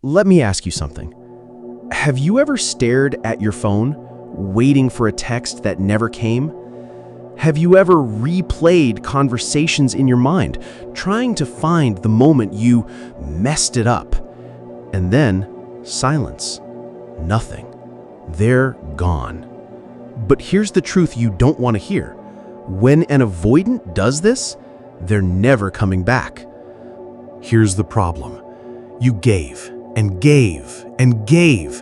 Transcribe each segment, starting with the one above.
Let me ask you something. Have you ever stared at your phone, waiting for a text that never came? Have you ever replayed conversations in your mind, trying to find the moment you messed it up? And then, silence. Nothing. They're gone. But here's the truth you don't want to hear. When an avoidant does this, they're never coming back. Here's the problem. You gave and gave and gave.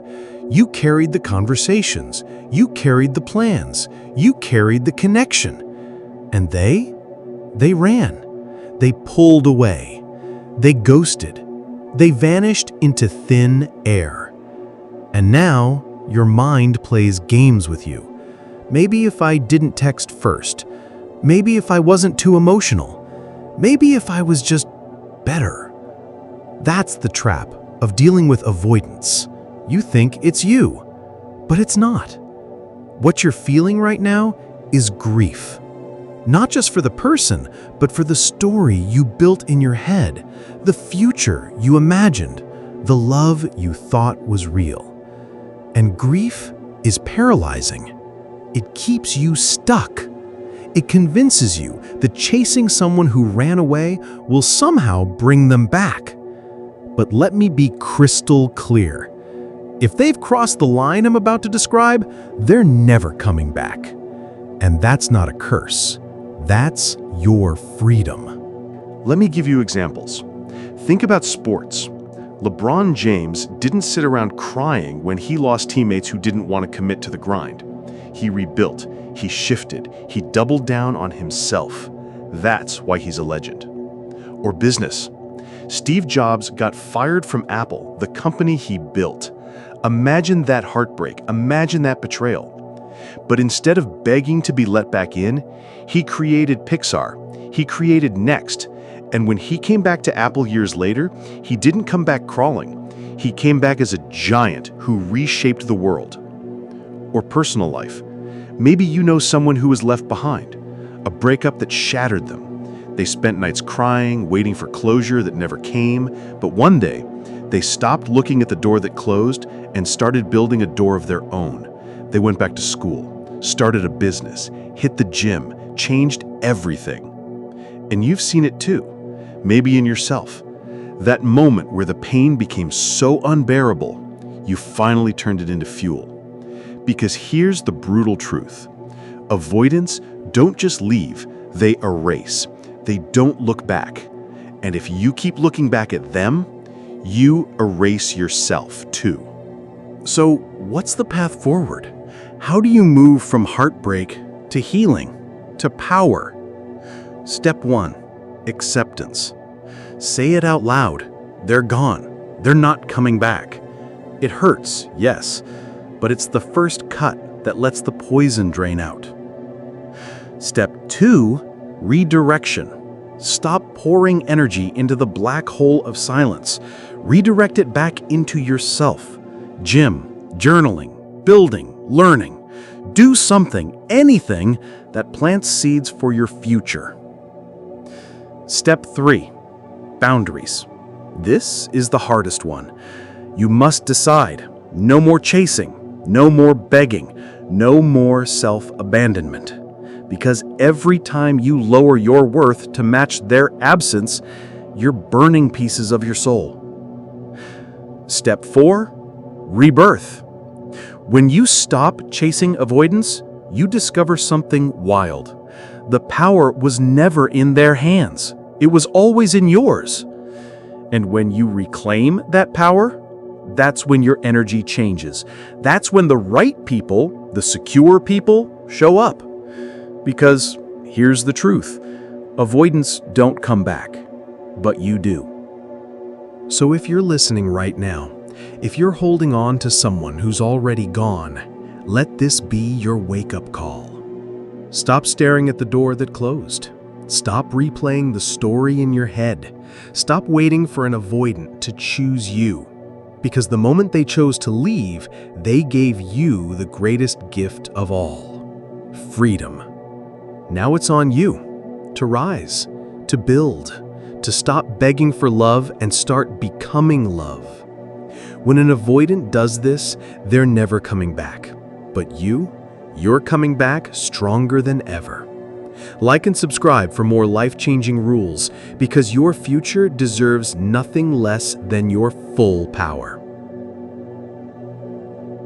You carried the conversations. You carried the plans. You carried the connection. And they ran. They pulled away. They ghosted. They vanished into thin air. And now your mind plays games with you. Maybe if I didn't text first. Maybe if I wasn't too emotional. Maybe if I was just better. That's the trap of dealing with avoidance. You think it's you, but it's not. What you're feeling right now is grief. Not just for the person, but for the story you built in your head, the future you imagined, the love you thought was real. And grief is paralyzing. It keeps you stuck. It convinces you that chasing someone who ran away will somehow bring them back. But let me be crystal clear. If they've crossed the line I'm about to describe, they're never coming back. And that's not a curse. That's your freedom. Let me give you examples. Think about sports. LeBron James didn't sit around crying when he lost teammates who didn't want to commit to the grind. He rebuilt, he shifted, he doubled down on himself. That's why he's a legend. Or business. Steve Jobs got fired from Apple, the company he built. Imagine that heartbreak, imagine that betrayal. But instead of begging to be let back in, he created Pixar, he created Next, and when he came back to Apple years later, he didn't come back crawling. He came back as a giant who reshaped the world. Or personal life. Maybe you know someone who was left behind, a breakup that shattered them. They spent nights crying, waiting for closure that never came, but one day, they stopped looking at the door that closed and started building a door of their own. They went back to school, started a business, hit the gym, changed everything. And you've seen it too, maybe in yourself. That moment where the pain became so unbearable, you finally turned it into fuel. Because here's the brutal truth. Avoidants don't just leave, they erase. They don't look back. And if you keep looking back at them, you erase yourself too. So, what's the path forward? How do you move from heartbreak to healing, to power? Step 1, acceptance. Say it out loud. They're gone. They're not coming back. It hurts, yes, but it's the first cut that lets the poison drain out. Step 2, redirection. Stop pouring energy into the black hole of silence. Redirect it back into yourself. Gym, journaling, building, learning. Do something, anything, that plants seeds for your future. Step 3, boundaries. This is the hardest one. You must decide. No more chasing, no more begging, no more self-abandonment. Because every time you lower your worth to match their absence, you're burning pieces of your soul. Step 4, rebirth. When you stop chasing avoidance, you discover something wild. The power was never in their hands. It was always in yours. And when you reclaim that power, that's when your energy changes. That's when the right people, the secure people, show up. Because here's the truth, avoidants don't come back, but you do. So if you're listening right now, if you're holding on to someone who's already gone, let this be your wake-up call. Stop staring at the door that closed. Stop replaying the story in your head. Stop waiting for an avoidant to choose you. Because the moment they chose to leave, they gave you the greatest gift of all, freedom. Now it's on you to rise, to build, to stop begging for love and start becoming love. When an avoidant does this, they're never coming back. But you're coming back stronger than ever. Like and subscribe for more life-changing rules, because your future deserves nothing less than your full power.